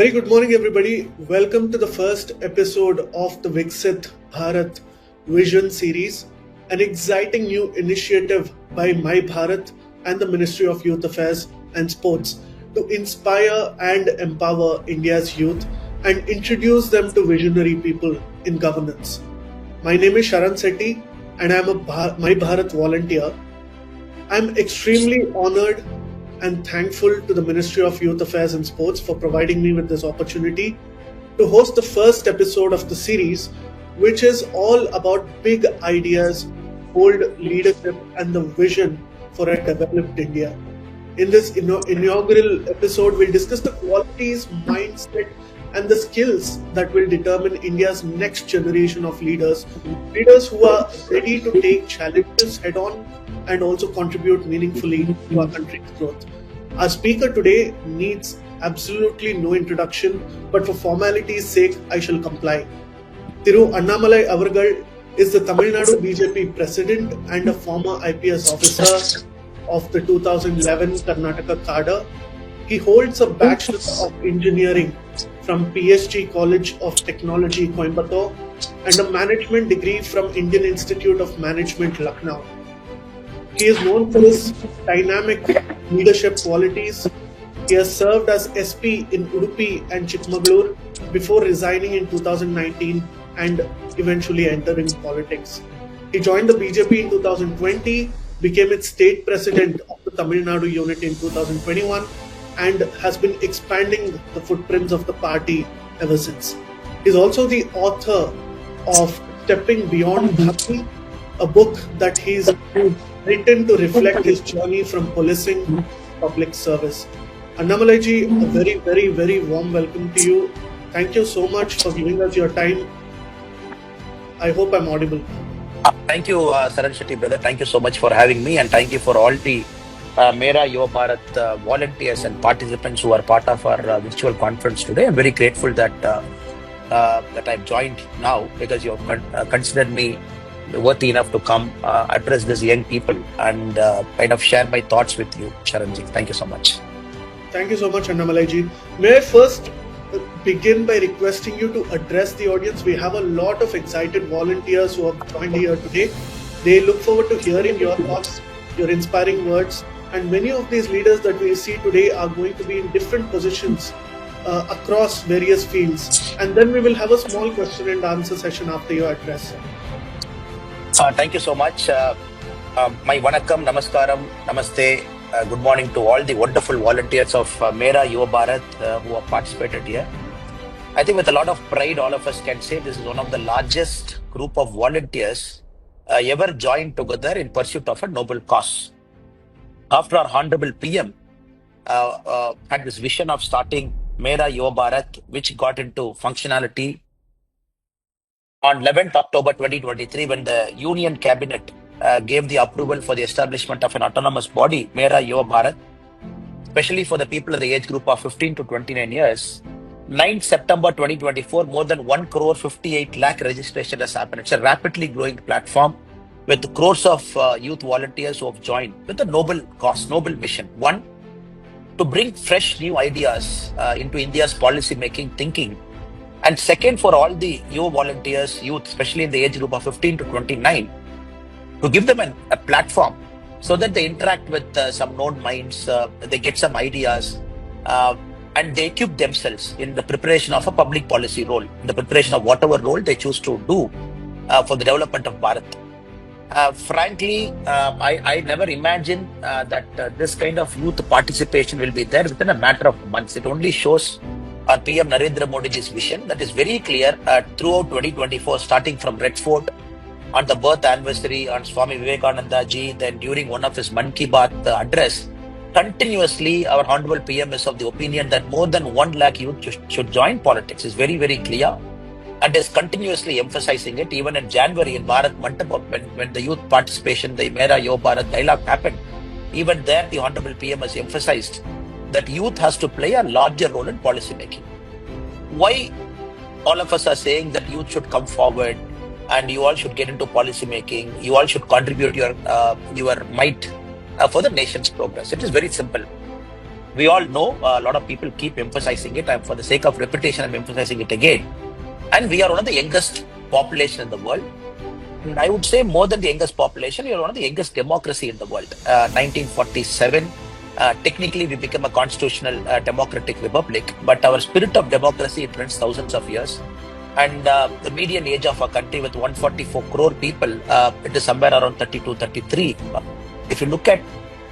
Very good morning, everybody. Welcome to the first episode of the Viksit Bharat Vision series, an exciting new initiative by My Bharat and the Ministry of Youth Affairs and Sports to inspire and empower India's youth and introduce them to visionary people in governance. My name is Sharan Sethi, and I am a My Bharat volunteer. I am extremely honored and thankful to the Ministry of Youth Affairs and Sports for providing me with this opportunity to host the first episode of the series, which is all about big ideas, bold leadership, and the vision for a developed India. In this inaugural episode, we'll discuss the qualities, mindset, and the skills that will determine India's next generation of leaders who are ready to take challenges head on and also contribute meaningfully to our country's growth. Our speaker today needs absolutely no introduction, but for formality's sake, I shall comply. Thiru Annamalai Avargal is the Tamil Nadu BJP president and a former IPS officer of the 2011 Karnataka cadre. He holds a Bachelor of Engineering from PSG College of Technology, Coimbatore, and a management degree from Indian Institute of Management, Lucknow. He is known for his dynamic leadership qualities. He has served as SP in Udupi and Chikmagalur before resigning in 2019 and eventually entering politics. He joined the BJP in 2020, became its state president of the Tamil Nadu unit in 2021, and has been expanding the footprints of the party ever since. He is also the author of Stepping Beyond Bhakti, a book that he's written to reflect his journey from policing to public service. Annamalai ji, a very, very, very warm welcome to you. Thank you so much for giving us your time. I hope I'm audible. Thank you, Sharan Sethi brother. Thank you so much for having me, and thank you for all the Mera Yuva Bharat volunteers and participants who are part of our virtual conference today. I'm very grateful that I've joined now because you have considered me worthy enough to come address these young people and kind of share my thoughts with you, Sharanji. Thank you so much. Thank you so much, Annamalai ji. May I first begin by requesting you to address the audience? We have a lot of excited volunteers who have joined here today. They look forward to hearing your thoughts, your inspiring words, and many of these leaders that we see today are going to be in different positions across various fields. And then we will have a small question and answer session after your address. Thank you so much. My vanakkam, namaskaram, namaste. Good morning to all the wonderful volunteers of Mera Yuva Bharat who have participated here. I think with a lot of pride, all of us can say this is one of the largest group of volunteers ever joined together in pursuit of a noble cause. After our Honorable PM had this vision of starting Mera Yuva Bharat, which got into functionality on 11th October 2023, when the Union Cabinet gave the approval for the establishment of an autonomous body, Mera Yuva Bharat, especially for the people in the age group of 15 to 29 years, 9th September 2024, more than 1 crore 58 lakh registration has happened. It's a rapidly growing platform with crores of youth volunteers who have joined with a noble cause, noble mission. One, to bring fresh new ideas into India's policy making thinking. And second, for all the youth volunteers, youth, especially in the age group of 15 to 29, to give them a platform so that they interact with some known minds, they get some ideas, and they equip themselves in the preparation of a public policy role, in the preparation of whatever role they choose to do for the development of Bharat. Frankly, I never imagined that this kind of youth participation will be there within a matter of months. It only shows our PM Narendra Modi's vision that is very clear throughout 2024, starting from Red Fort, on the birth anniversary on Swami Vivekananda ji, then during one of his Man Ki Baat address, continuously our Honorable PM is of the opinion that more than 1 lakh youth should join politics. Is very, very clear and is continuously emphasizing it. Even in January in Bharat Mandapam, when the youth participation, the Mera Yuva Bharat dialogue happened, even there the Honorable PM has emphasized that youth has to play a larger role in policy making. Why all of us are saying that youth should come forward and you all should get into policy making, you all should contribute your might for the nation's progress? It is very simple. We all know, a lot of people keep emphasizing it. And for the sake of repetition, I'm emphasizing it again. And we are one of the youngest population in the world. And I would say more than the youngest population, we are one of the youngest democracy in the world. 1947, technically we became a constitutional democratic republic, but our spirit of democracy, it runs thousands of years. And the median age of our country with 144 crore people, it is somewhere around 32, 33. If you look at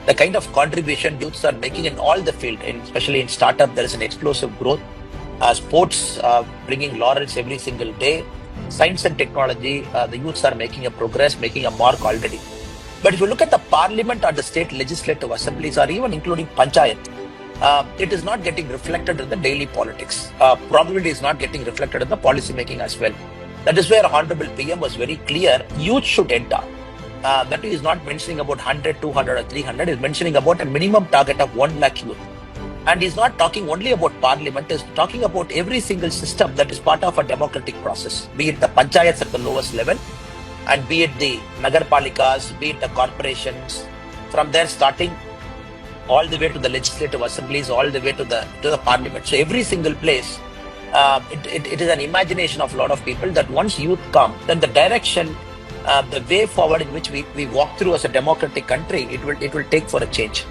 the kind of contribution youths are making in all the field, especially in startup, there is an explosive growth. Sports bringing laurels every single day. Science and technology, the youths are making a progress, making a mark already. But if you look at the parliament or the state legislative assemblies, or even including panchayat, it is not getting reflected in the daily politics. Probably it is not getting reflected in the policy making as well. That is where Honorable PM was very clear. Youth should enter. That is not mentioning about 100, 200 or 300. Is mentioning about a minimum target of 1 lakh youth. And he's not talking only about parliament, he's talking about every single system that is part of a democratic process, be it the panchayats at the lowest level, and be it the nagarpalikas, be it the corporations, from there starting all the way to the legislative assemblies, all the way to the parliament. So every single place, it is an imagination of a lot of people that once youth come, then the direction, the way forward in which we walk through as a democratic country, it will take for a change.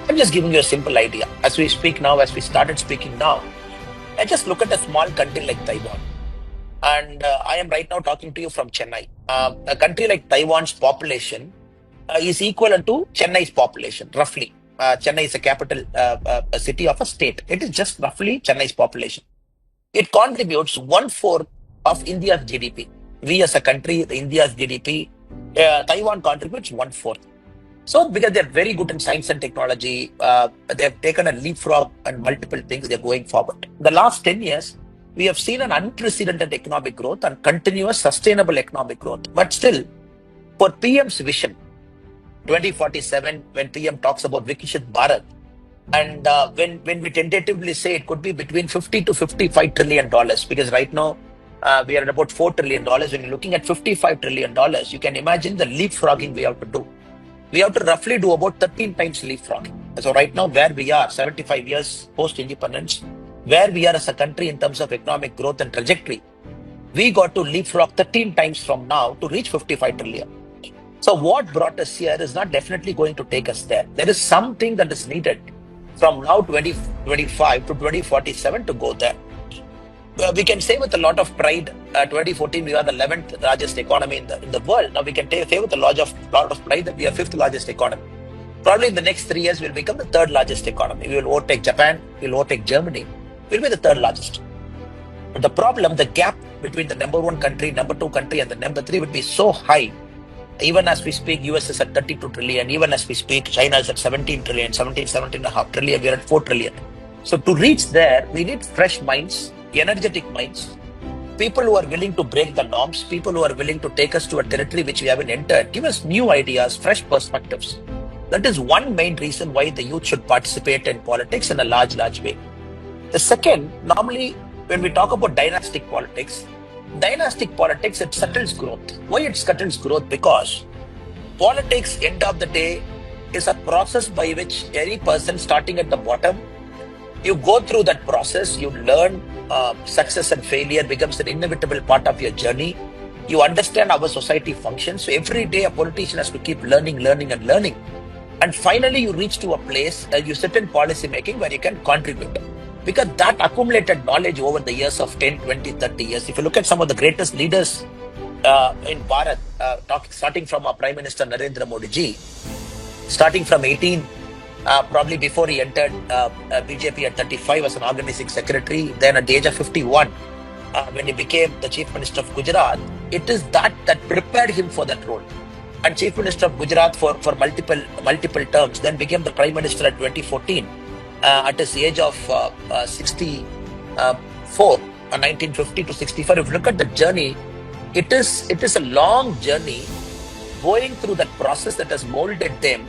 I'm just giving you a simple idea. As we speak now, as we started speaking now, I just look at a small country like Taiwan. And I am right now talking to you from Chennai. A country like Taiwan's population is equivalent to Chennai's population, roughly. Chennai is a capital a city of a state. It is just roughly Chennai's population. It contributes 1/4 of India's GDP. We as a country, India's GDP, Taiwan contributes 1/4. So because they're very good in science and technology, they've taken a leapfrog and multiple things, they're going forward. The last 10 years, we have seen an unprecedented economic growth and continuous sustainable economic growth. But still, for PM's vision, 2047, when PM talks about Viksit Bharat, and when we tentatively say it could be between 50 to 55 trillion dollars, because right now we are at about $4 trillion. When you're looking at $55 trillion, you can imagine the leapfrogging we have to do. We have to roughly do about 13 times leapfrogging. So right now where we are, 75 years post-independence, where we are as a country in terms of economic growth and trajectory, we got to leapfrog 13 times from now to reach 55 trillion. So what brought us here is not definitely going to take us there. There is something that is needed from now 2025 to 2047 to go there. We can say with a lot of pride, 2014 we are the 11th largest economy in the world. Now we can say with a lot of pride that we are 5th largest economy. Probably in the next 3 years we'll become the 3rd largest economy. We will overtake Japan, we'll overtake Germany, we'll be the 3rd largest. But the problem, the gap between the number 1 country, number 2 country and the number 3 would be so high. Even as we speak, US is at 32 trillion. Even as we speak, China is at 17 trillion, 17.5 trillion. We are at 4 trillion. So to reach there, we need fresh minds, energetic minds, people who are willing to break the norms, people who are willing to take us to a territory which we haven't entered, give us new ideas, fresh perspectives. That is one main reason why the youth should participate in politics in a large way. The second, normally when we talk about dynastic politics, it settles growth. Why it settles growth? Because politics, end of the day, is a process by which any person starting at the bottom, you go through that process, you learn, success and failure becomes an inevitable part of your journey. You understand how a society functions. So every day a politician has to keep learning. And finally you reach to a place, you sit in policy making where you can contribute. Because that accumulated knowledge over the years of 10, 20, 30 years, if you look at some of the greatest leaders in Bharat, starting from our Prime Minister Narendra Modi ji, starting from 18, probably before he entered BJP at 35 as an organizing secretary, then at the age of 51, when he became the Chief Minister of Gujarat, it is that prepared him for that role. And Chief Minister of Gujarat for multiple terms, then became the Prime Minister at 2014. At his age of 64, 1950 to 64, if you look at the journey, it is a long journey going through that process that has molded them.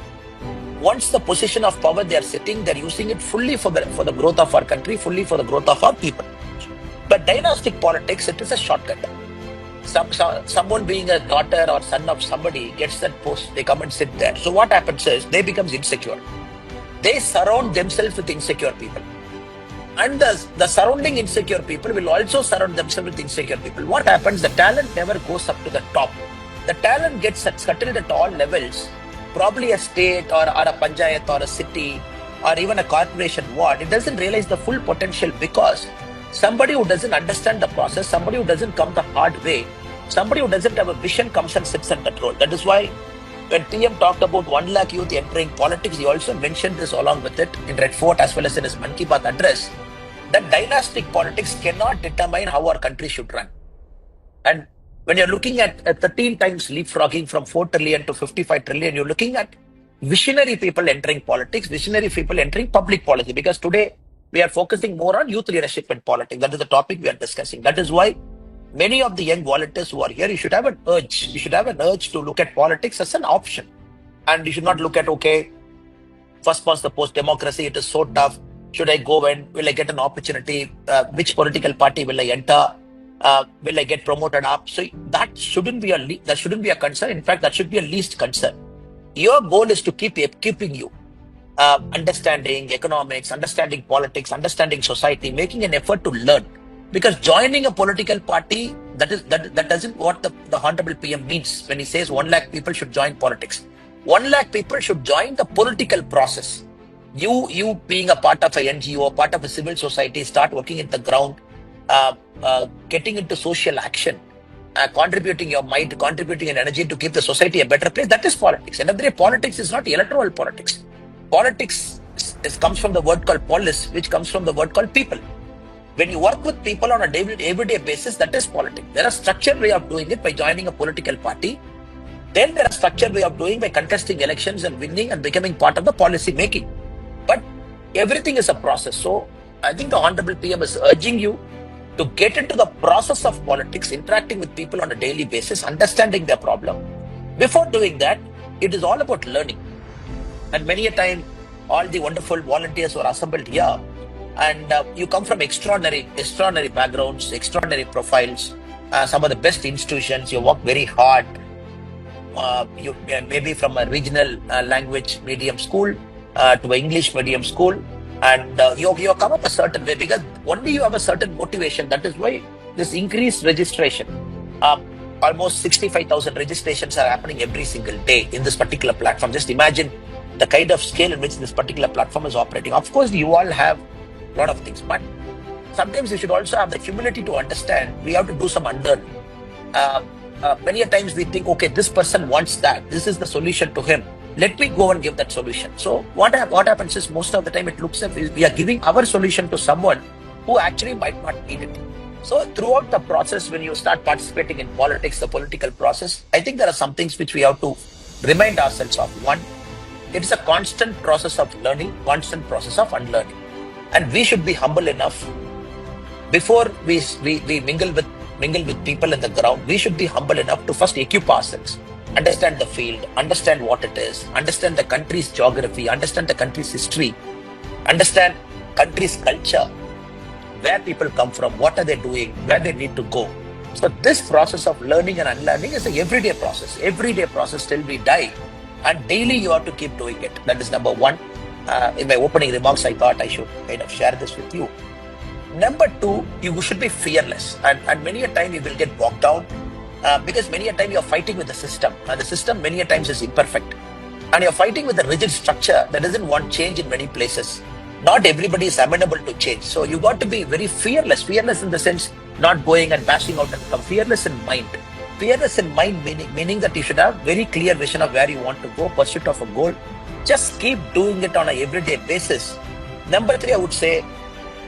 Once the position of power they are sitting, they're using it fully for the growth of our country, fully for the growth of our people. But dynastic politics, it is a shortcut. Someone being a daughter or son of somebody gets that post, they come and sit there. So what happens is, they becomes insecure. They surround themselves with insecure people. And the surrounding insecure people will also surround themselves with insecure people. What happens? The talent never goes up to the top. The talent gets scattered at all levels, probably a state or a panchayat or a city or even a corporation ward. It doesn't realize the full potential because somebody who doesn't understand the process, somebody who doesn't come the hard way, somebody who doesn't have a vision comes and sits in that role. That is why when PM talked about 1 lakh youth entering politics, he also mentioned this along with it in Red Fort as well as in his Mann Ki Baat address, that dynastic politics cannot determine how our country should run. And when you're looking at 13 times leapfrogging from 4 trillion to 55 trillion, you're looking at visionary people entering politics, visionary people entering public policy, because today we are focusing more on youth leadership in politics. That is the topic we are discussing. That is why many of the young volunteers who are here, you should have an urge. You should have an urge to look at politics as an option. And you should not look at, okay, first past the post democracy, it is so tough. Should I go and will I get an opportunity? Which political party will I enter? Will I get promoted up? So that shouldn't be a concern. In fact, that should be a least concern. Your goal is to keep keeping you understanding economics, understanding politics, understanding society, making an effort to learn. Because joining a political party, that doesn't what the Honorable PM means when he says 1 lakh people should join politics. 1 lakh people should join the political process. You being a part of a NGO, part of a civil society, start working at the ground, getting into social action, contributing your mind, contributing an energy to keep the society a better place. That is politics. End of the day, politics is not electoral politics. Politics comes from the word called polis, which comes from the word called people. When you work with people on a everyday basis, that is politics. There are structured way of doing it by joining a political party. Then there are structured way of doing by contesting elections and winning and becoming part of the policy making. But everything is a process. So I think the Honorable PM is urging you to get into the process of politics, interacting with people on a daily basis, understanding their problem. Before doing that, it is all about learning. And many a time, all the wonderful volunteers who are assembled here, and you come from extraordinary backgrounds, extraordinary profiles, some of the best institutions, you work very hard. You may be from a regional language medium school to an English medium school, and you come up a certain way because only you have a certain motivation. That is why this increased registration, almost 65,000 registrations are happening every single day in this particular platform. Just imagine the kind of scale in which this particular platform is operating. Of course, you all have a lot of things, but sometimes you should also have the humility to understand we have to do some unlearning. Many a times we think, okay, this person wants that. This is the solution to him. Let me go and give that solution. So what happens is most of the time it looks like we are giving our solution to someone who actually might not need it. So throughout the process, when you start participating in politics, the political process, I think there are some things which we have to remind ourselves of. One, it is a constant process of learning, constant process of unlearning. And we should be humble enough before we mingle with people in the ground. We should be humble enough to first equip ourselves, understand the field, understand what it is, understand the country's geography, understand the country's history, understand country's culture, where people come from, what are they doing, where they need to go. So this process of learning and unlearning is an everyday process till we die. And daily you have to keep doing it. That is number one. In my opening remarks, I thought I should kind of share this with you. Number two, you should be fearless. And many a time you will get bogged down because many a time you're fighting with the system. And the system many a times is imperfect. And you're fighting with a rigid structure that doesn't want change in many places. Not everybody is amenable to change. So you got to be very fearless. Fearless in the sense not going and bashing out and come. Fearless in mind. Fearless in mind meaning that you should have very clear vision of where you want to go, pursuit of a goal. Just keep doing it on an everyday basis. Number three, I would say,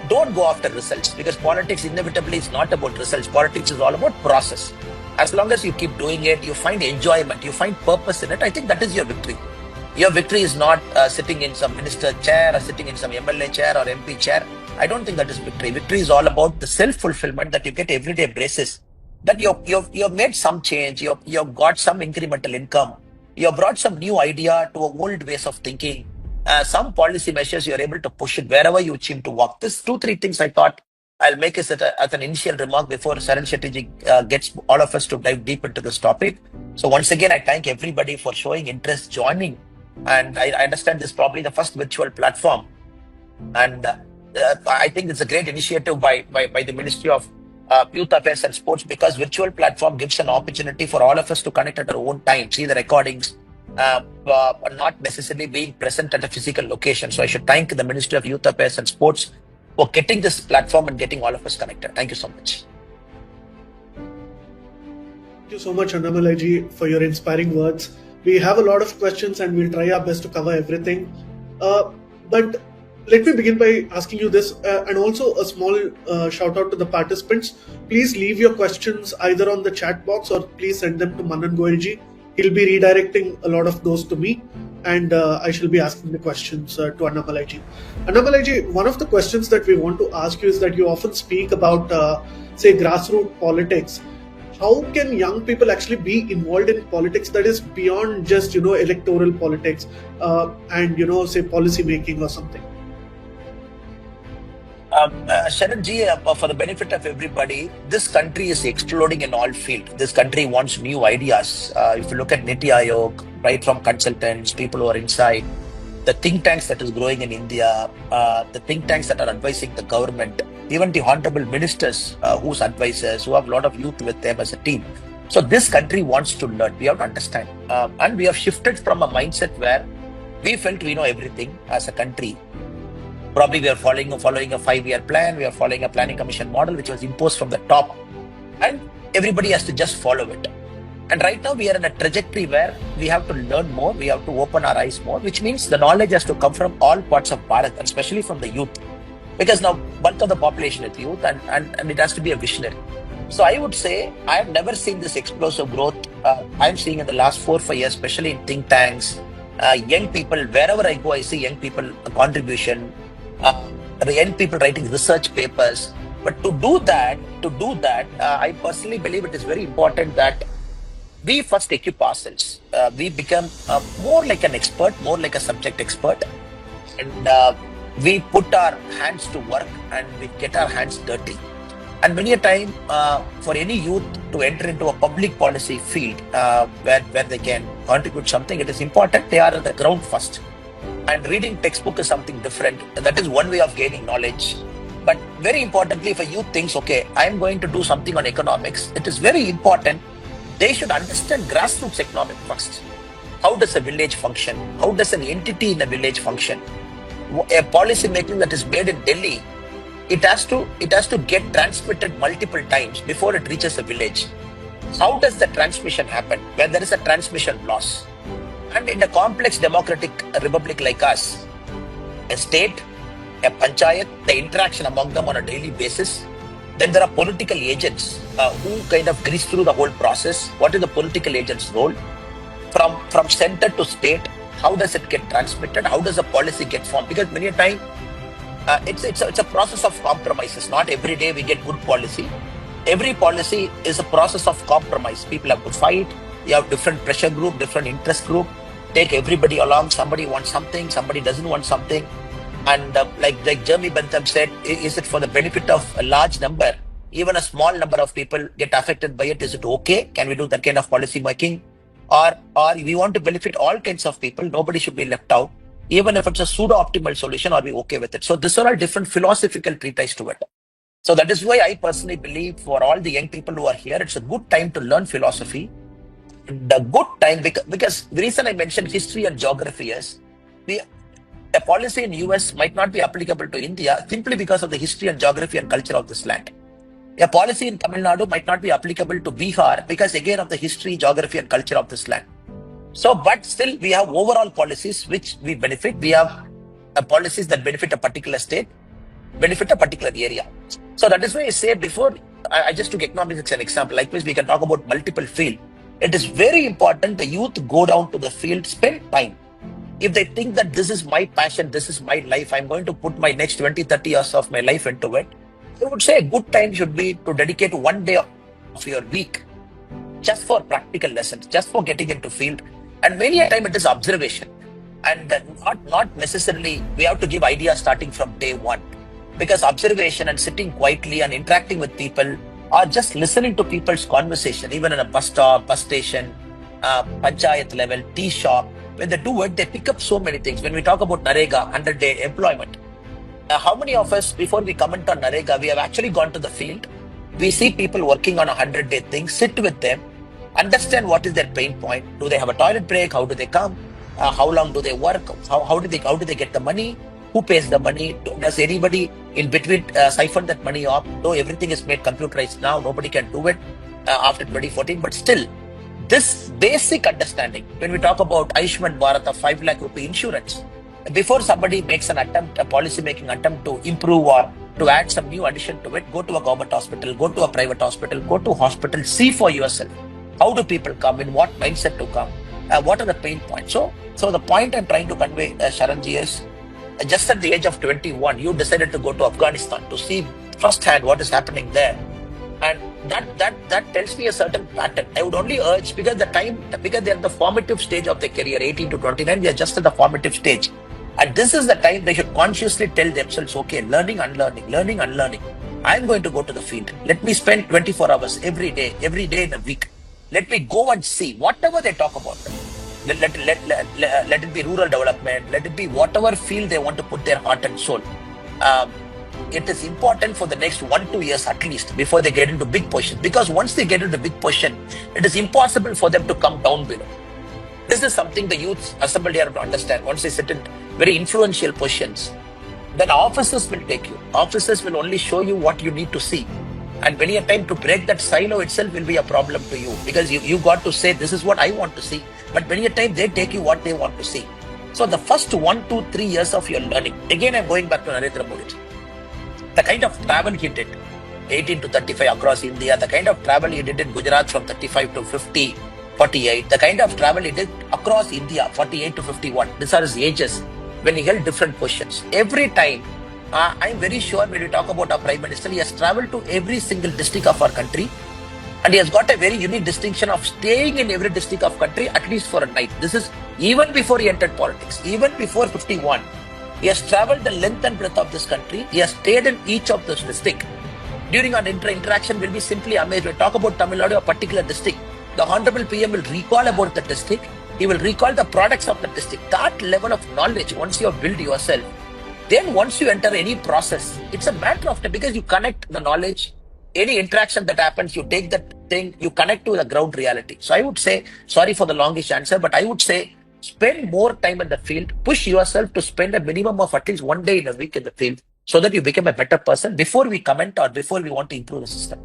don't go after results because politics inevitably is not about results. Politics is all about process. As long as you keep doing it, you find enjoyment, you find purpose in it, I think that is your victory. Your victory is not sitting in some minister chair or sitting in some MLA chair or MP chair. I don't think that is victory. Victory is all about the self-fulfillment that you get everyday basis. That you've made some change, you've got some incremental income, you brought some new idea to old ways of thinking. Some policy measures you're able to push it wherever you seem to walk. This 2-3 things I thought I'll make as an initial remark before Saran Shetty gets all of us to dive deep into this topic. So once again, I thank everybody for showing interest, joining And I understand this is probably the first virtual platform. And I think it's a great initiative by the Ministry of Youth Affairs and Sports, because virtual platform gives an opportunity for all of us to connect at our own time, see the recordings, not necessarily being present at a physical location. So I should thank the Ministry of Youth Affairs and Sports for getting this platform and getting all of us connected. Thank you so much. Thank you so much, Annamalai ji, for your inspiring words. We have a lot of questions and we'll try our best to cover everything. But let me begin by asking you this, and also a small shout out to the participants. Please leave your questions either on the chat box or please send them to Manan Goelji. He'll be redirecting a lot of those to me, and I shall be asking the questions to Annamalai ji. Annamalai ji, one of the questions that we want to ask you is that you often speak about, say, grassroots politics. How can young people actually be involved in politics that is beyond just, electoral politics and, say, policy making or something? Sharan ji, for the benefit of everybody, this country is exploding in all fields. This country wants new ideas. If you look at Niti Aayog, right from consultants, people who are inside, the think tanks that is growing in India, the think tanks that are advising the government, even the honorable ministers whose advisors, who have a lot of youth with them as a team. So this country wants to learn. We have to understand. And we have shifted from a mindset where we felt we know everything as a country. Probably we are following a 5-year plan. We are following a planning commission model, which was imposed from the top. And everybody has to just follow it. And right now we are in a trajectory where we have to learn more. We have to open our eyes more, which means the knowledge has to come from all parts of Bharat, and especially from the youth. Because now bulk of the population is youth, and it has to be a visionary. So I would say I have never seen this explosive growth. I'm seeing in the last 4 or 5 years, especially in think tanks, young people, wherever I go, I see young people contribution, the young people writing research papers. But to do that, I personally believe it is very important that we first equip ourselves. We become more like an expert, more like a subject expert, and we put our hands to work and we get our hands dirty. And many a time, for any youth to enter into a public policy field where they can contribute something, it is important they are at the ground first. And reading textbook is something different. That is one way of gaining knowledge. But very importantly, if a youth thinks, okay, I am going to do something on economics, it is very important they should understand grassroots economics first. How does a village function? How does an entity in a village function? A policy making that is made in Delhi, it has to get transmitted multiple times before it reaches a village. How does the transmission happen? Where there is a transmission loss. And in a complex democratic republic like us, a state, a panchayat, the interaction among them on a daily basis. Then there are political agents who kind of grease through the whole process. What is the political agent's role? From center to state, how does it get transmitted? How does a policy get formed? Because many a time, it's a process of compromises. Not every day we get good policy. Every policy is a process of compromise. People have to fight. You have different pressure group, different interest group. Take everybody along. Somebody wants something, somebody doesn't want something. And like Jeremy Bentham said, is it for the benefit of a large number? Even a small number of people get affected by it. Is it okay? Can we do that kind of policy making? Or we want to benefit all kinds of people. Nobody should be left out. Even if it's a pseudo-optimal solution, are we okay with it? So these are all different philosophical treatises to it. So that is why I personally believe for all the young people who are here, it's a good time to learn philosophy. The good time, because the reason I mentioned history and geography is, a policy in US might not be applicable to India simply because of the history and geography and culture of this land. A policy in Tamil Nadu might not be applicable to Bihar because again of the history, geography and culture of this land. So, but still we have overall policies which we benefit. We have policies that benefit a particular state, benefit a particular area. So that is why I say before, I just took economics as an example. Likewise, we can talk about multiple fields. It is very important the youth go down to the field, spend time. If they think that this is my passion, this is my life, I'm going to put my next 20, 30 years of my life into it, I would say a good time should be to dedicate 1 day of your week just for practical lessons, just for getting into field. And many a time it is observation. And not necessarily we have to give ideas starting from day one. Because observation and sitting quietly and interacting with people or just listening to people's conversation, even in a bus stop, bus station, panchayat level, tea shop, when they do it, they pick up so many things. When we talk about Narega, 100-day employment, how many of us, before we comment on Narega, we have actually gone to the field? We see people working on a 100-day thing, sit with them, understand what is their pain point. Do they have a toilet break? How do they come? How long do they work? How do they get the money? Who pays the money? Does anybody in between siphon that money off? No, everything is made computerized now. Nobody can do it after 2014. But still, this basic understanding, when we talk about Ayushman Bharat of 5 lakh rupee insurance, before somebody makes an attempt, a policy making attempt to improve or to add some new addition to it, go to a government hospital, go to a private hospital, go to hospital, see for yourself. How do people come? In what mindset to come? What are the pain points? So the point I'm trying to convey, Sharanji, is just at the age of 21, you decided to go to Afghanistan to see firsthand what is happening there. And that tells me a certain pattern. I would only urge, because they're in the formative stage of their career, 18 to 29, they're just at the formative stage. And this is the time they should consciously tell themselves, okay, learning, unlearning. I'm going to go to the field. Let me spend 24 hours every day in a week. Let me go and see whatever they talk about. Let it be rural development. Let it be whatever field they want to put their heart and soul. It is important for the next 1-2 years at least before they get into big positions. Because once they get into big position, it is impossible for them to come down below. This is something the youth assembled here have to understand. Once they sit in very influential positions, then officers will take you. Officers will only show you what you need to see. And many a time to break that silo itself will be a problem to you, because you got to say, this is what I want to see. But many a time they take you what they want to see. So the first 1, 2, 3 years of your learning, again I'm going back to Narendra Modi. The kind of travel he did, 18 to 35 across India, the kind of travel he did in Gujarat from 35 to 50, 48, the kind of travel he did across India, 48 to 51. These are his ages when he held different positions. Every time, I'm very sure when we talk about our Prime Minister, he has traveled to every single district of our country, and he has got a very unique distinction of staying in every district of country at least for a night. This is even before he entered politics, even before 51. He has traveled the length and breadth of this country. He has stayed in each of those districts. During our interaction, we'll be simply amazed. When we talk about Tamil Nadu, a particular district, the Honorable PM will recall about the district. He will recall the products of the district. That level of knowledge, once you have built yourself, then once you enter any process, it's a matter of time, because you connect the knowledge, any interaction that happens, you take that thing, you connect to the ground reality. So I would say, sorry for the longish answer, but I would say, spend more time in the field, push yourself to spend a minimum of at least 1 day in a week in the field, so that you become a better person before we comment or before we want to improve the system.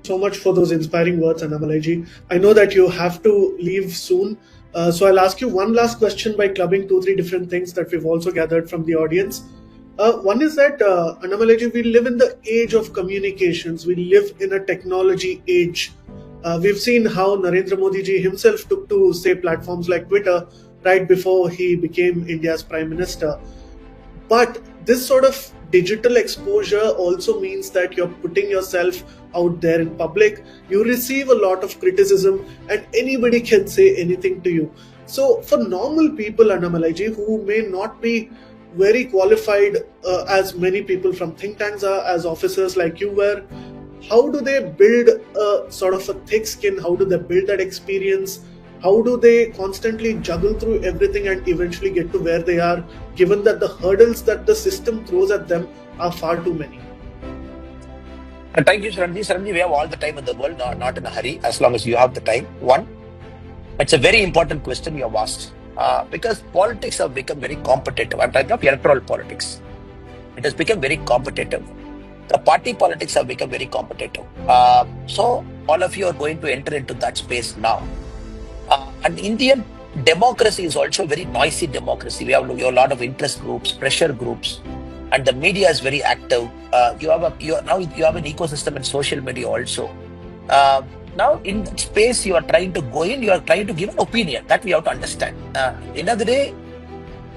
So much for those inspiring words, Annamalai ji. I know that you have to leave soon. So I'll ask you one last question by clubbing 2-3 different things that we've also gathered from the audience. One is that, Annamalai ji, we live in the age of communications. We live in a technology age. We've seen how Narendra Modi ji himself took to, say, platforms like Twitter right before he became India's Prime Minister. But this sort of digital exposure also means that you're putting yourself out there in public. You receive a lot of criticism, and anybody can say anything to you. So for normal people, Annamalai ji, who may not be very qualified as many people from think tanks are, as officers like you were, how do they build a sort of a thick skin? How do they build that experience? How do they constantly juggle through everything and eventually get to where they are, given that the hurdles that the system throws at them are far too many? Thank you, Sharanji. Sharanji, we have all the time in the world, not in a hurry, as long as you have the time. One, it's a very important question you have asked, because politics have become very competitive. I'm talking of electoral politics. It has become very competitive. The party politics have become very competitive. So all of you are going to enter into that space now. And Indian democracy is also a very noisy democracy. We have a lot of interest groups, pressure groups, and the media is very active. You have an ecosystem in social media also. Now in that space you are trying to go in, you are trying to give an opinion. That we have to understand. End of the day,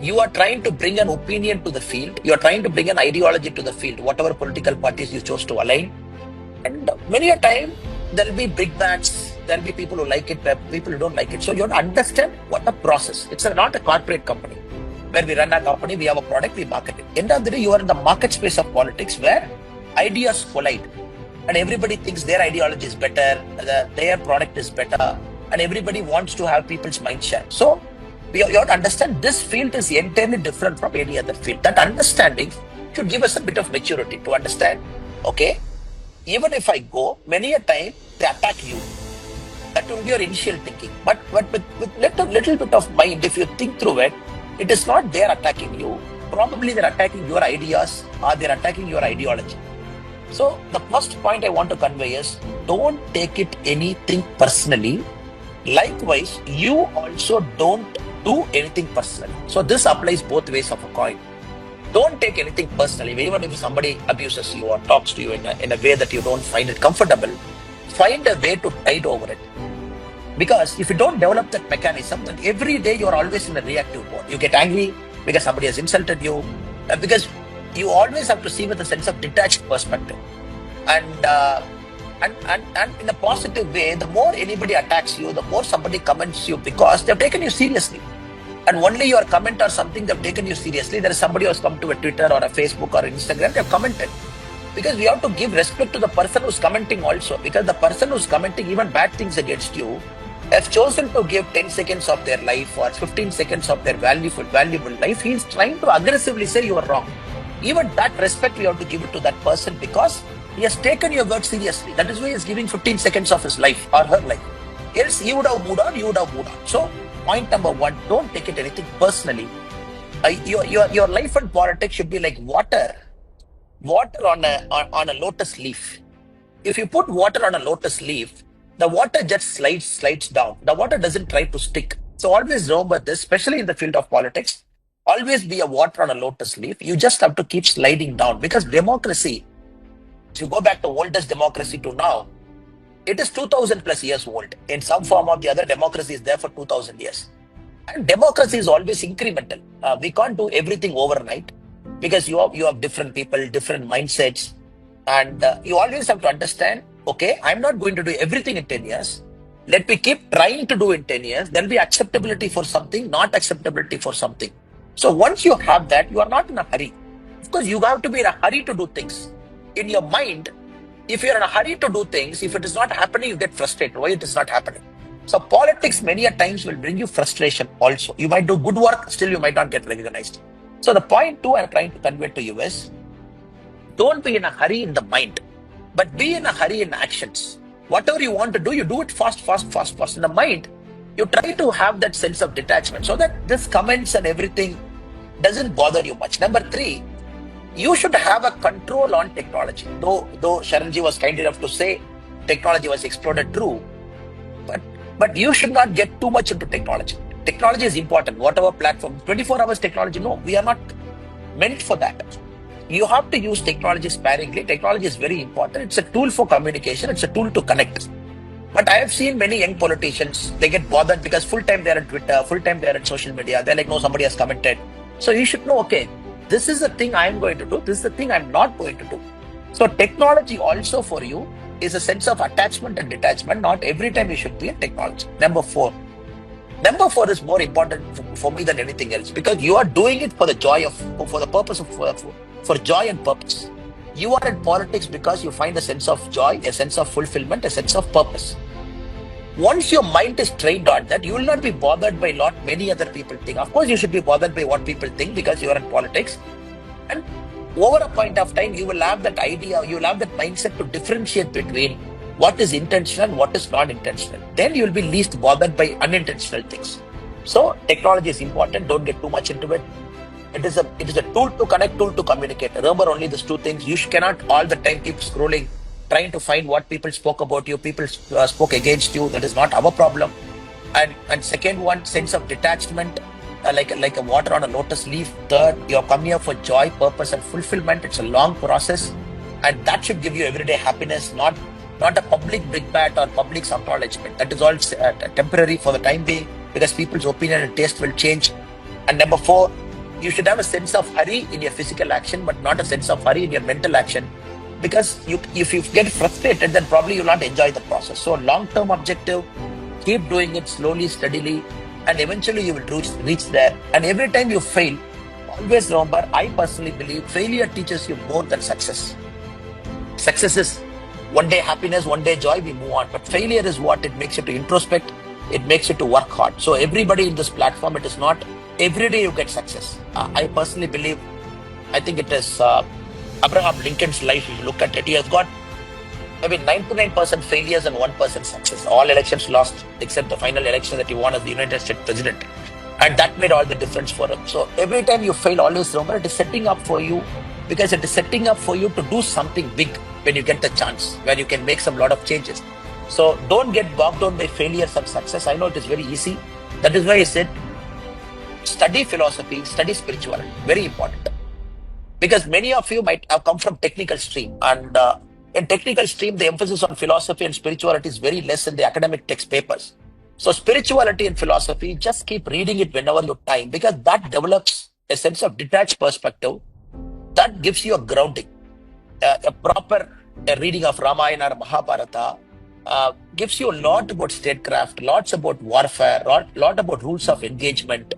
you are trying to bring an opinion to the field. You are trying to bring an ideology to the field, whatever political parties you chose to align. And many a time, there will be big bats. There will be people who like it, people who don't like it. So you have to understand what the process. It's not a corporate company where we run a company, we have a product, we market it. End of the day, you are in the market space of politics where ideas collide. and everybody thinks their ideology is better, their product is better, and everybody wants to have people's mind share. So you have to understand this field is entirely different from any other field. That understanding should give us a bit of maturity to understand, okay, even if I go, many a time they attack you. That will be your initial thinking. But with little bit of mind, if you think through it, it is not they're attacking you. Probably they're attacking your ideas or they're attacking your ideology. So the first point I want to convey is don't take it anything personally. Likewise, you also don't do anything personally. So this applies both ways of a coin. Don't take anything personally. Even if somebody abuses you or talks to you in a way that you don't find it comfortable, find a way to tide over it. Because if you don't develop that mechanism, then every day you are always in a reactive mode. You get angry because somebody has insulted you, because you always have to see with a sense of detached perspective. And in a positive way, the more anybody attacks you, the more somebody comments you because they've taken you seriously. And only your comment or something they've taken you seriously. There is somebody who has come to a Twitter or a Facebook or Instagram, they've commented. Because we have to give respect to the person who's commenting also. Because the person who's commenting even bad things against you have chosen to give 10 seconds of their life or 15 seconds of their valuable life. He's trying to aggressively say you are wrong. Even that respect we have to give it to that person because he has taken your word seriously. That is why he's giving 15 seconds of his life or her life. Else you would have moved on, So point number one, don't take it anything personally. Your life and politics should be like water on a lotus leaf. If you put water on a lotus leaf, the water just slides down. The water doesn't try to stick. So always remember this, especially in the field of politics. Always be a water on a lotus leaf. You just have to keep sliding down because democracy, if you go back to oldest democracy to now, it is 2000 plus years old. In some form or the other, democracy is there for 2000 years. And democracy is always incremental. We can't do everything overnight because you have different people, different mindsets. And you always have to understand, okay, I'm not going to do everything in 10 years. Let me keep trying to do in 10 years. There'll be acceptability for something, not acceptability for something. So once you have that, you are not in a hurry. Of course, you have to be in a hurry to do things. In your mind, if you're in a hurry to do things, if it is not happening, you get frustrated. Why it is not happening? So politics many a times will bring you frustration also. You might do good work, still you might not get recognized. So the point two I'm trying to convey to you is, don't be in a hurry in the mind, but be in a hurry in actions. Whatever you want to do, you do it fast. In the mind, you try to have that sense of detachment so that this comments and everything doesn't bother you much. Number three, you should have a control on technology. Though Sharanji was kind enough to say technology was exploded, true, but you should not get too much into technology. Technology is important, whatever platform. 24 hours technology, no, we are not meant for that. You have to use technology sparingly. Technology is very important. It's a tool for communication. It's a tool to connect. But I have seen many young politicians, they get bothered because full time they're on Twitter, full time they're on social media. They're like, no, somebody has commented. So you should know, okay, this is the thing I'm going to do. This is the thing I'm not going to do. So technology also for you is a sense of attachment and detachment. Not every time you should be in technology. Number four is more important for me than anything else because you are doing it for the joy of, for the purpose of, for joy and purpose. You are in politics because you find a sense of joy, a sense of fulfillment, a sense of purpose. Once your mind is trained on that, you will not be bothered by many other people think. Of course, you should be bothered by what people think because you are in politics. And over a point of time, you will have that idea, you will have that mindset to differentiate between what is intentional, what is not intentional. Then you will be least bothered by unintentional things. So technology is important. Don't get too much into it. It is a tool to connect, tool to communicate. Remember only these two things. You cannot all the time keep scrolling, trying to find what people spoke about you, people spoke against you. That is not our problem. And second one, sense of detachment, like a water on a lotus leaf. Third, you're coming here for joy, purpose, and fulfillment. It's a long process, and that should give you everyday happiness, not a public brickbat or public acknowledgement. That is all temporary for the time being because people's opinion and taste will change. And number four, you should have a sense of hurry in your physical action, but not a sense of hurry in your mental action. Because if you get frustrated, then probably you'll not enjoy the process. So long-term objective, keep doing it slowly, steadily, and eventually you will reach there. And every time you fail, always remember, I personally believe failure teaches you more than success. Success is One day happiness, one day joy, we move on. But failure is what? It makes you to introspect, it makes you to work hard. So everybody in this platform, it is not every day you get success. I personally believe, I think it is Abraham Lincoln's life. If you look at it, he has got maybe 99% failures and 1% success. All elections lost except the final election that he won as the United States president. And that made all the difference for him. So every time you fail, always remember it is setting up for you, because it is setting up for you to do something big when you get the chance, where you can make some lot of changes. So don't get bogged down by failures and success. I know it is very easy. That is why I said study philosophy, study spirituality. Very important. Because many of you might have come from technical stream, and in technical stream, the emphasis on philosophy and spirituality is very less in the academic text papers. So spirituality and philosophy, just keep reading it whenever you have time, because that develops a sense of detached perspective that gives you a grounding. A proper reading of Ramayana or Mahabharata gives you a lot about statecraft, lots about warfare, lot about rules of engagement.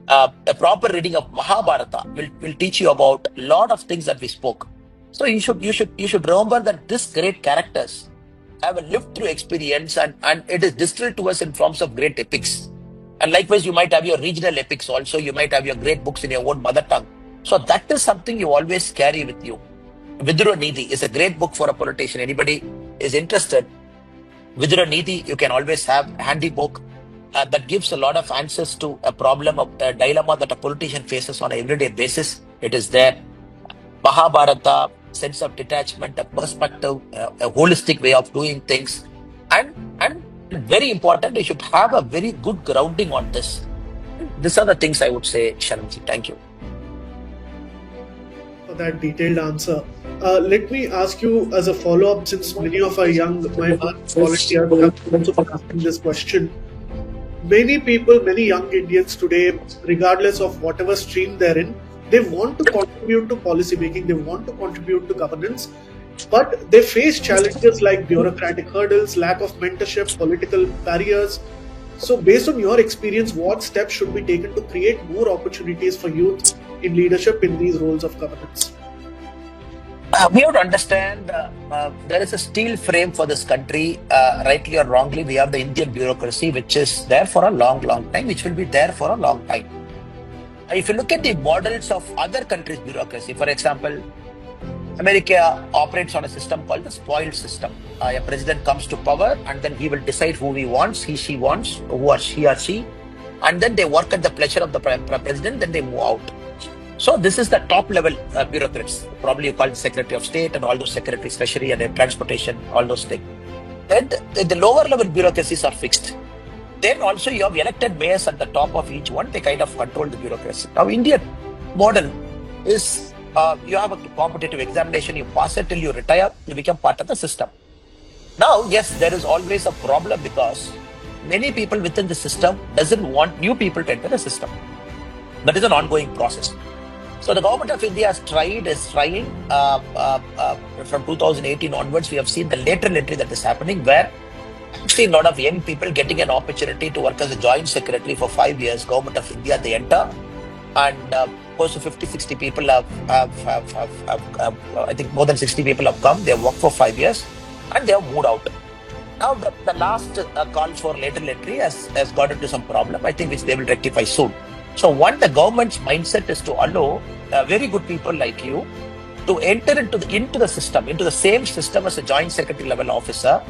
A proper reading of Mahabharata will teach you about a lot of things that we spoke. So you should remember that these great characters have a lived through experience, and it is distilled to us in forms of great epics. And likewise, you might have your regional epics also. You might have your great books in your own mother tongue. So that is something you always carry with you. Vidura Nidhi is a great book for a politician. Anybody is interested, Vidura Nidhi, you can always have a handy book that gives a lot of answers to a problem, a dilemma that a politician faces on an everyday basis. It is there. Mahabharata, sense of detachment, a perspective, a holistic way of doing things. And very important, you should have a very good grounding on this. These are the things I would say, Sharanji. Thank you for that detailed answer. Let me ask you as a follow-up, since many of our young volunteers have also been asking this question. Many people, many young Indians today, regardless of whatever stream they're in, they want to contribute to policy making, they want to contribute to governance, but they face challenges like bureaucratic hurdles, lack of mentorship, political barriers. So based on your experience, what steps should be taken to create more opportunities for youth in leadership in these roles of governance? We have to understand there is a steel frame for this country, rightly or wrongly. We have the Indian bureaucracy, which is there for a long time, which will be there for a long time. If you look at the models of other countries' bureaucracy, for example, America operates on a system called the spoils system. A president comes to power and then he will decide who he wants, she wants, he or she, and then they work at the pleasure of the president, then they move out. So this is the top level bureaucrats. Probably you call it Secretary of State and all those secretaries, Treasury and Transportation, all those things. Then the lower level bureaucracies are fixed. Then also you have elected mayors at the top of each one. They kind of control the bureaucracy. Now Indian model is you have a competitive examination, you pass it till you retire, you become part of the system. Now, yes, there is always a problem because many people within the system doesn't want new people to enter the system. That is an ongoing process. So the government of India is trying from 2018 onwards. We have seen the lateral entry that is happening, where I've seen a lot of young people getting an opportunity to work as a joint secretary for 5 years. Government of India, they enter, and close to 50-60 people have I think more than 60 people have come. They have worked for 5 years and they have moved out. Now the last call for lateral entry has got into some problem, I think, which they will rectify soon. So the government's mindset is to allow very good people like you to enter into the system, into the same system as a joint secretary level officer,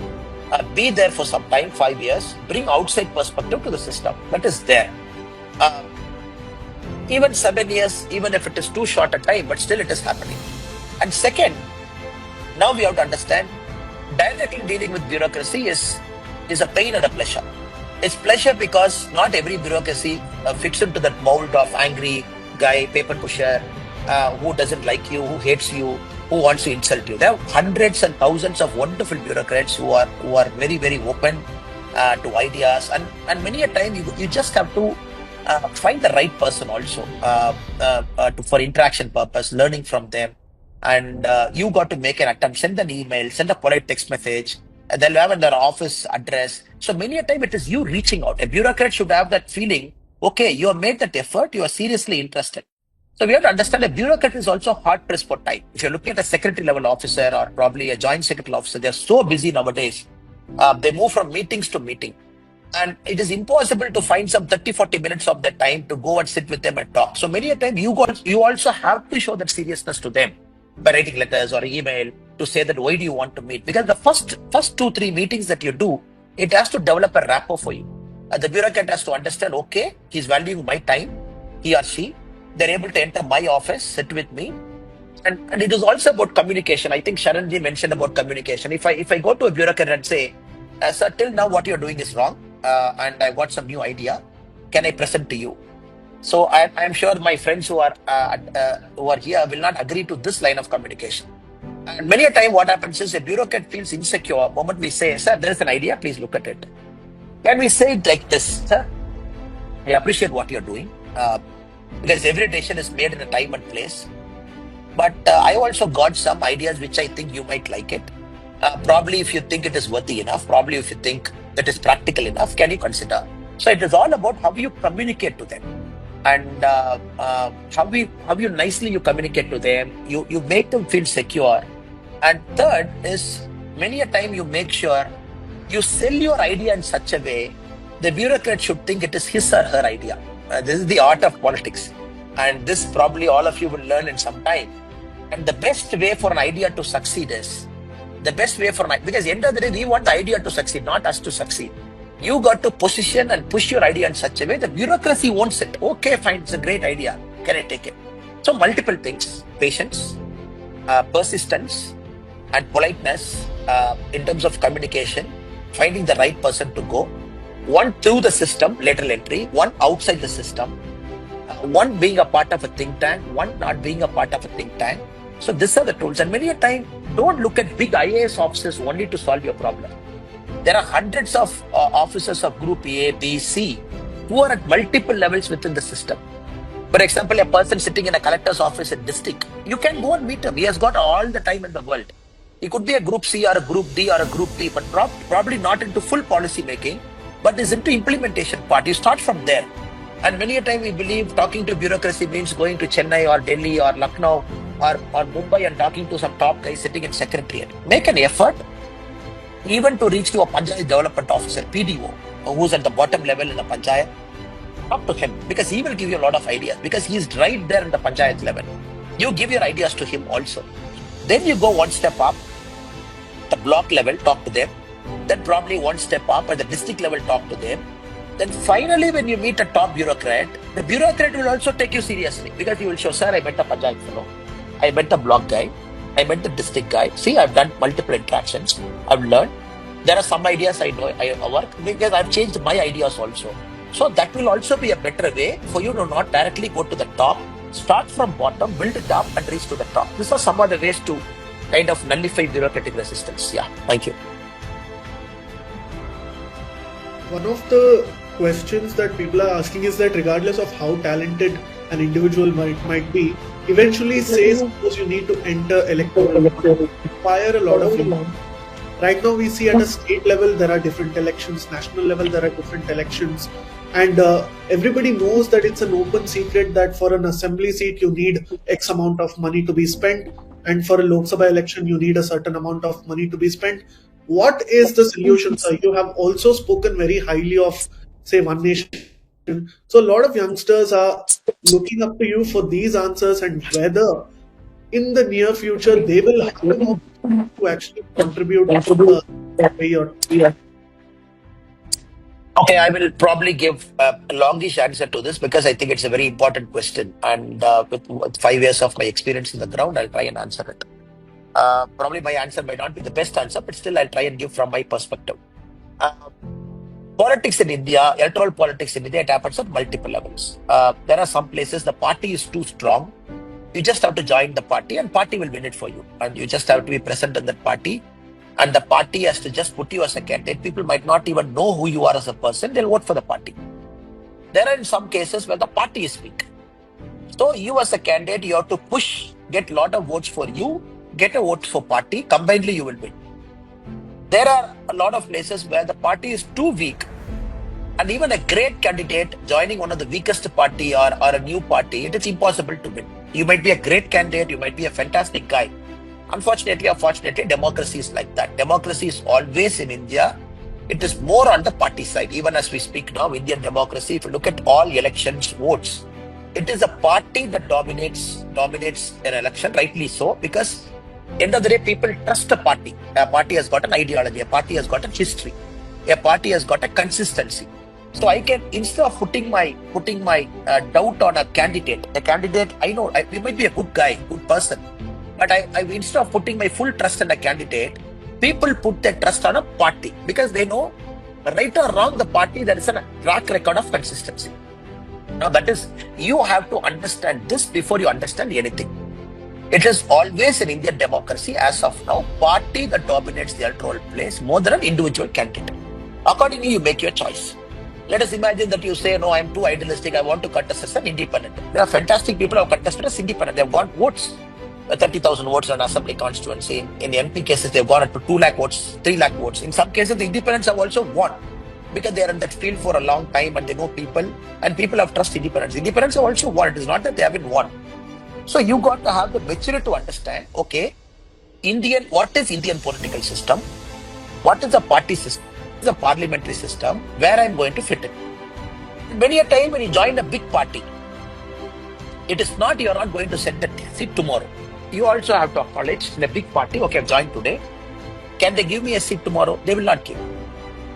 be there for some time, 5 years, bring outside perspective to the system. That is there. Even 7 years, even if it is too short a time, but still it is happening. And second, now we have to understand, directly dealing with bureaucracy is a pain and a pleasure. It's pleasure because not every bureaucracy fits into that mold of angry guy, paper pusher, who doesn't like you, who hates you, who wants to insult you. There are hundreds and thousands of wonderful bureaucrats who are very, very open to ideas, and many a time you just have to find the right person also for interaction purpose, learning from them, and you got to make an attempt, send an email, send a polite text message, and they'll have their office address. So many a time it is you reaching out. A bureaucrat should have that feeling, okay, you have made that effort, you are seriously interested. So we have to understand that bureaucrat is also hard pressed for time. If you're looking at a secretary level officer or probably a joint secretary officer, they're so busy nowadays. They move from meetings to meeting. And it is impossible to find some 30-40 minutes of their time to go and sit with them and talk. So many a time you also have to show that seriousness to them by writing letters or email to say that why do you want to meet? Because the first 2-3 meetings that you do, it has to develop a rapport for you. The bureaucrat has to understand, okay, he's valuing my time, he or she. They're able to enter my office, sit with me. And it is also about communication. I think Sharanji mentioned about communication. If I go to a bureaucrat and say, sir, till now what you're doing is wrong, and I've got some new idea, can I present to you? So I'm sure my friends who are here will not agree to this line of communication. And many a time what happens is a bureaucrat feels insecure the moment we say, sir, there's an idea, please look at it. Can we say it like this, sir? I appreciate what you're doing, because every decision is made in a time and place. But I also got some ideas which I think you might like it. Probably if you think it is worthy enough, probably if you think it is practical enough, can you consider? So it is all about how you communicate to them, and how you nicely you communicate to them. You make them feel secure. And third is, many a time you make sure you sell your idea in such a way the bureaucrat should think it is his or her idea. This is the art of politics, and this probably all of you will learn in some time. And the best way for an idea to succeed is, because at the end of the day, we want the idea to succeed, not us to succeed. You got to position and push your idea in such a way that bureaucracy wants it. Okay, fine, it's a great idea. Can I take it? So multiple things: patience, persistence, and politeness in terms of communication, finding the right person to go. One through the system, lateral entry, one outside the system, one being a part of a think tank, one not being a part of a think tank. So these are the tools. And many a time, don't look at big IAS officers only to solve your problem. There are hundreds of officers of group A, B, C who are at multiple levels within the system. For example, a person sitting in a collector's office in district, you can go and meet him. He has got all the time in the world. He could be a group C or a group D or a group T, but probably not into full policy making, but is into implementation part. You start from there. And many a time we believe talking to bureaucracy means going to Chennai or Delhi or Lucknow or Mumbai and talking to some top guy sitting in secretariat. Make an effort even to reach to a Panchayat Development Officer, PDO, who's at the bottom level in the Panchayat. Talk to him, because he will give you a lot of ideas, because he's right there in the Panchayat level. You give your ideas to him also. Then you go one step up, the block level, talk to them. Then probably one step up at the district level, talk to them. Then finally, when you meet a top bureaucrat, the bureaucrat will also take you seriously, because he will show, sir, I met a Panchayat fellow, I met the block guy, I met the district guy. See, I've done multiple interactions. I've learned. There are some ideas I know I work, because I've changed my ideas also. So that will also be a better way for you to not directly go to the top. Start from bottom, build it up, and reach to the top. These are some of the ways to kind of nullify bureaucratic resistance. Yeah, thank you. One of the questions that people are asking is that regardless of how talented an individual might be, eventually say suppose you need to enter electoral, require a lot of you. Right now we see at a state level there are different elections, national level there are different elections, and everybody knows that it's an open secret that for an assembly seat you need X amount of money to be spent, and for a Lok Sabha election you need a certain amount of money to be spent. What is the solution, sir? You have also spoken very highly of, say, One Nation. So a lot of youngsters are looking up to you for these answers, and whether in the near future they will have to actually contribute that way or Okay, I will probably give a longish answer to this, because I think it's a very important question. And with 5 years of my experience in the ground, I'll try and answer it. Probably my answer might not be the best answer, but still I'll try and give from my perspective. Politics in India, electoral politics in India, it happens at multiple levels. There are some places the party is too strong. You just have to join the party and party will win it for you. And you just have to be present in that party. And the party has to just put you as a candidate. People might not even know who you are as a person. They'll vote for the party. There are in some cases where the party is weak. So you as a candidate, you have to push, get a lot of votes for you, get a vote for party. Combinedly, you will win. There are a lot of places where the party is too weak And even a great candidate joining one of the weakest party or a new party, it is impossible to win. You might be a great candidate, you might be a fantastic guy. Unfortunately or fortunately, democracy is like that. Democracy is always in India. It is more on the party side. Even as we speak now, Indian democracy, if you look at all elections votes, it is a party that dominates an election, rightly so, because end of the day, people trust a party. A party has got an ideology, a party has got a history, a party has got a consistency. So I can, instead of putting my doubt on a candidate I know he might be a good guy, good person, but I instead of putting my full trust in a candidate, people put their trust on a party because they know, right or wrong, the party there is a track record of consistency. Now that is, you have to understand this before you understand anything. It is always in Indian democracy, as of now, party that dominates the electoral place more than an individual candidate. Accordingly, you make your choice. Let us imagine that you say, no, I am too idealistic, I want to contest as an independent. There are fantastic people who have contested as independent. They have got votes, 30,000 votes on assembly constituency. In MP cases, they have gone up to 2 lakh votes, 3 lakh votes. In some cases, the independents have also won because they are in that field for a long time and they know people, and people have trust independents. Independents have also won. It is not that they haven't won. So you got to have the maturity to understand, okay, what is Indian political system? What is the party system? What is the parliamentary system? Where I am going to fit in. Many a time when you join a big party, it is not, you are not going to set the seat tomorrow. You also have to acknowledge in a big party, okay, I've joined today. Can they give me a seat tomorrow? They will not give.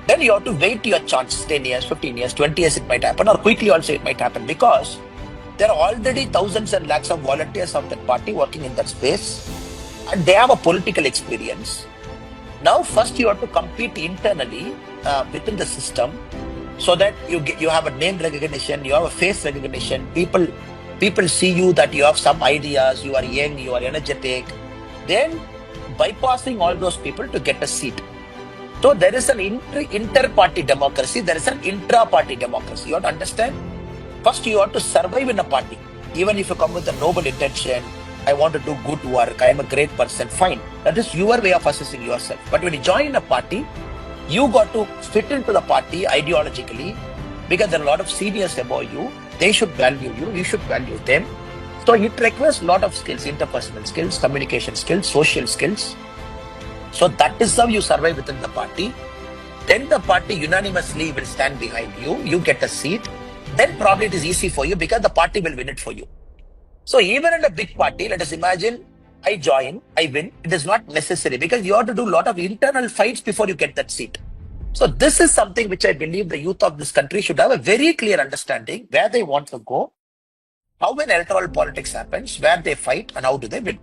Then you have to wait your chance, 10 years, 15 years, 20 years it might happen, or quickly also it might happen, because there are already thousands and lakhs of volunteers of that party working in that space, and they have a political experience. Now, first you have to compete internally within the system, so that you have a name recognition, you have a face recognition. People see you that you have some ideas, you are young, you are energetic. Then bypassing all those people to get a seat. So there is an inter-party democracy, there is an intra-party democracy. You have to understand. First, you have to survive in a party. Even if you come with a noble intention, I want to do good work, I am a great person, fine. That is your way of assessing yourself. But when you join a party, you got to fit into the party ideologically, because there are a lot of seniors above you. They should value you, you should value them. So it requires a lot of skills, interpersonal skills, communication skills, social skills. So that is how you survive within the party. Then the party unanimously will stand behind you, you get a seat. Then probably it is easy for you because the party will win it for you. So even in a big party, let us imagine I join, I win. It is not necessary because you have to do a lot of internal fights before you get that seat. So this is something which I believe the youth of this country should have a very clear understanding where they want to go, how when electoral politics happens, where they fight and how do they win.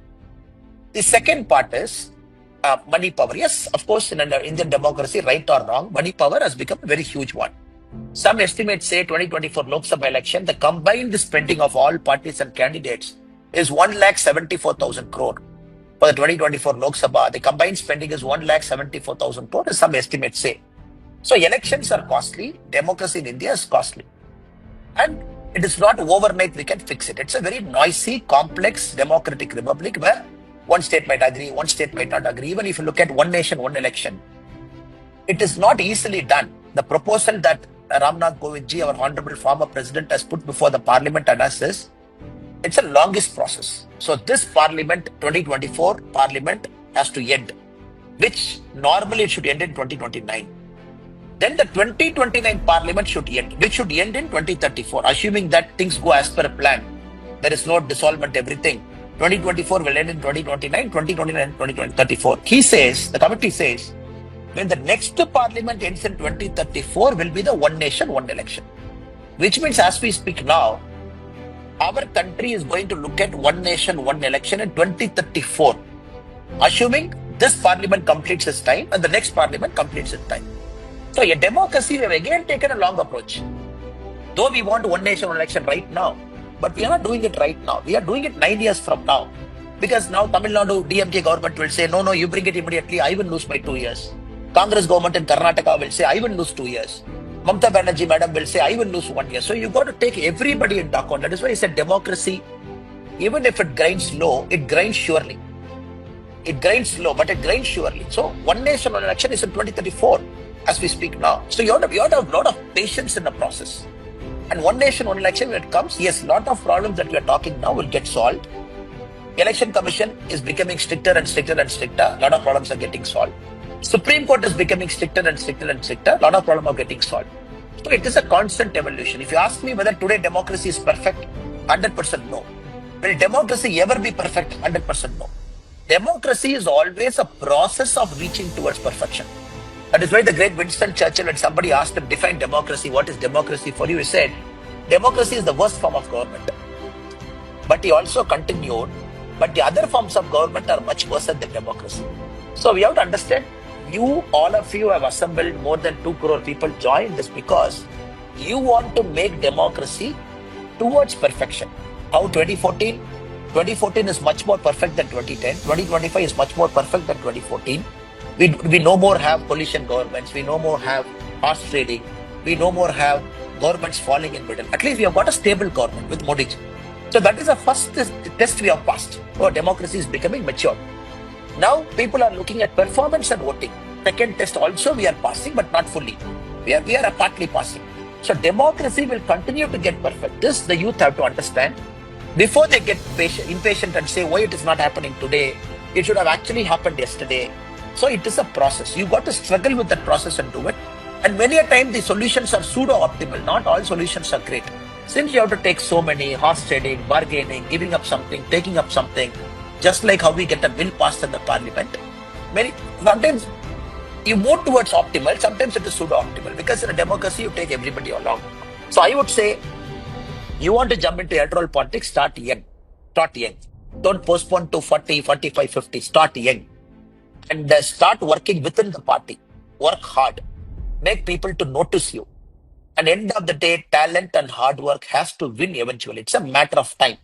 The second part is money power. Yes, of course, in Indian democracy, right or wrong, money power has become a very huge one. Some estimates say 2024 Lok Sabha election, the combined spending of all parties and candidates is 1,74,000 crore. For the 2024 Lok Sabha, the combined spending is 1,74,000 crore, as some estimates say. So elections are costly, democracy in India is costly. And it is not overnight we can fix it. It's a very noisy, complex democratic republic where one state might agree, one state might not agree. Even if you look at one nation, one election, it is not easily done. The proposal that Ramnath Kovindji, our honorable former president, has put before the parliament and us is, it's a longest process. So this parliament, 2024 parliament, has to end, which normally it should end in 2029. Then the 2029 parliament should end, which should end in 2034, assuming that things go as per plan. There is no dissolvement, everything. 2024 will end in 2029, 2029, 2034. He says, the committee says, when the next parliament ends in 2034 will be the one nation, one election. Which means as we speak now, our country is going to look at one nation, one election in 2034. Assuming this parliament completes its time and the next parliament completes its time. So a democracy, we have again taken a long approach. Though we want one nation, one election right now, but we are not doing it right now. We are doing it 9 years from now. Because now Tamil Nadu DMK government will say, no, you bring it immediately, I will lose my 2 years. Congress government in Karnataka will say, I will lose 2 years. Mamata Banerjee madam will say, I will lose 1 year. So you got to take everybody into account. That is why I said democracy, even if it grinds slow, it grinds surely. It grinds slow, but it grinds surely. So one nation, one election is in 2034. as we speak now. So you have to have a lot of patience in the process. And one nation, one election, when it comes, yes, lot of problems that we are talking now will get solved. Election Commission is becoming stricter and stricter and stricter. A lot of problems are getting solved. Supreme Court is becoming stricter and stricter and stricter. A lot of problems are getting solved. So it is a constant evolution. If you ask me whether today democracy is perfect, 100% no. Will democracy ever be perfect? 100% no. Democracy is always a process of reaching towards perfection. That is why the great Winston Churchill, when somebody asked him, define democracy, what is democracy for you? He said, democracy is the worst form of government. But he also continued, but the other forms of government are much worse than democracy. So we have to understand, all of you have assembled more than 2 crore people join this because you want to make democracy towards perfection. How 2014? 2014 is much more perfect than 2010. 2025 is much more perfect than 2014. We no more have coalition governments. We no more have horse trading. We no more have governments falling in middle. At least we have got a stable government with Modi ji. So that is the first test we have passed. Our democracy is becoming mature. Now people are looking at performance and voting. Second test also we are passing, but not fully. We are partly passing. So democracy will continue to get perfect. This the youth have to understand. Before they get impatient and say, why it is not happening today? It should have actually happened yesterday. So it is a process. You got to struggle with that process and do it. And many a time the solutions are pseudo-optimal. Not all solutions are great. Since you have to take so many horse trading, bargaining, giving up something, taking up something, just like how we get a bill passed in the parliament, sometimes you move towards optimal, sometimes it is pseudo-optimal, because in a democracy you take everybody along. So I would say, you want to jump into electoral politics, start young. Start young. Don't postpone to 40, 45, 50. Start young. And start working within the party. Work hard. Make people to notice you. And end of the day, talent and hard work has to win eventually. It's a matter of time.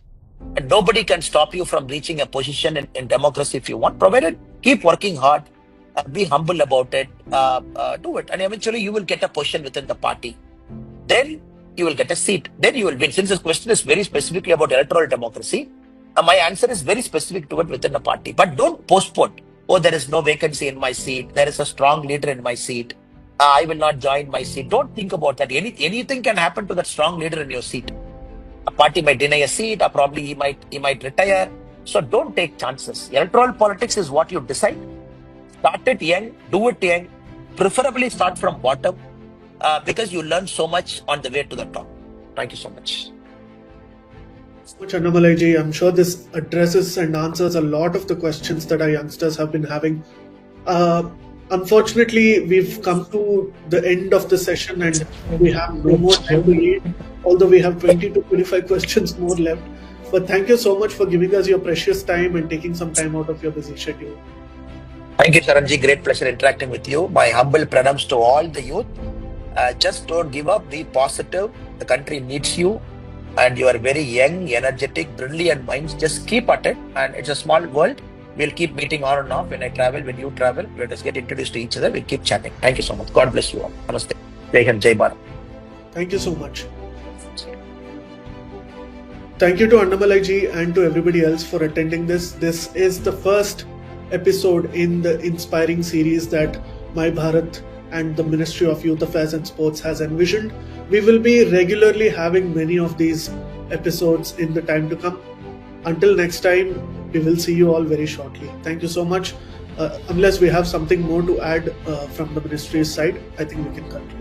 And nobody can stop you from reaching a position in democracy if you want. Provided, keep working hard. Be humble about it. Do it. And eventually you will get a position within the party. Then you will get a seat. Then you will win. Since this question is very specifically about electoral democracy, my answer is very specific to it within the party. But don't postpone. Oh, there is no vacancy in my seat. There is a strong leader in my seat. I will not join my seat. Don't think about that. Anything can happen to that strong leader in your seat. A party might deny a seat, or probably he might retire. So don't take chances. Electoral politics is what you decide. Start it young, do it young. Preferably start from bottom, because you learn so much on the way to the top. Thank you so much. Much Annamalai ji. I'm sure this addresses and answers a lot of the questions that our youngsters have been having. Unfortunately, we've come to the end of the session and we have no more time to read, although we have 20 to 25 questions more left. But thank you so much for giving us your precious time and taking some time out of your busy schedule. Thank you, Charanji. Great pleasure interacting with you. My humble pranams to all the youth. Just don't give up. Be positive. The country needs you. And you are very young, energetic, brilliant minds. Just keep at it. And it's a small world. We'll keep meeting on and off when I travel, when you travel. Let us get introduced to each other. We'll keep chatting. Thank you so much. God bless you all. Namaste. Jai Hind, Jai Bharat. Thank you so much. Thank you to Annamalai ji and to everybody else for attending this. This is the first episode in the inspiring series that My Bharat and the Ministry of Youth Affairs and Sports has envisioned. We will be regularly having many of these episodes in the time to come. Until next time, we will see you all very shortly. Thank you so much. Unless we have something more to add from the ministry's side, I think we can conclude.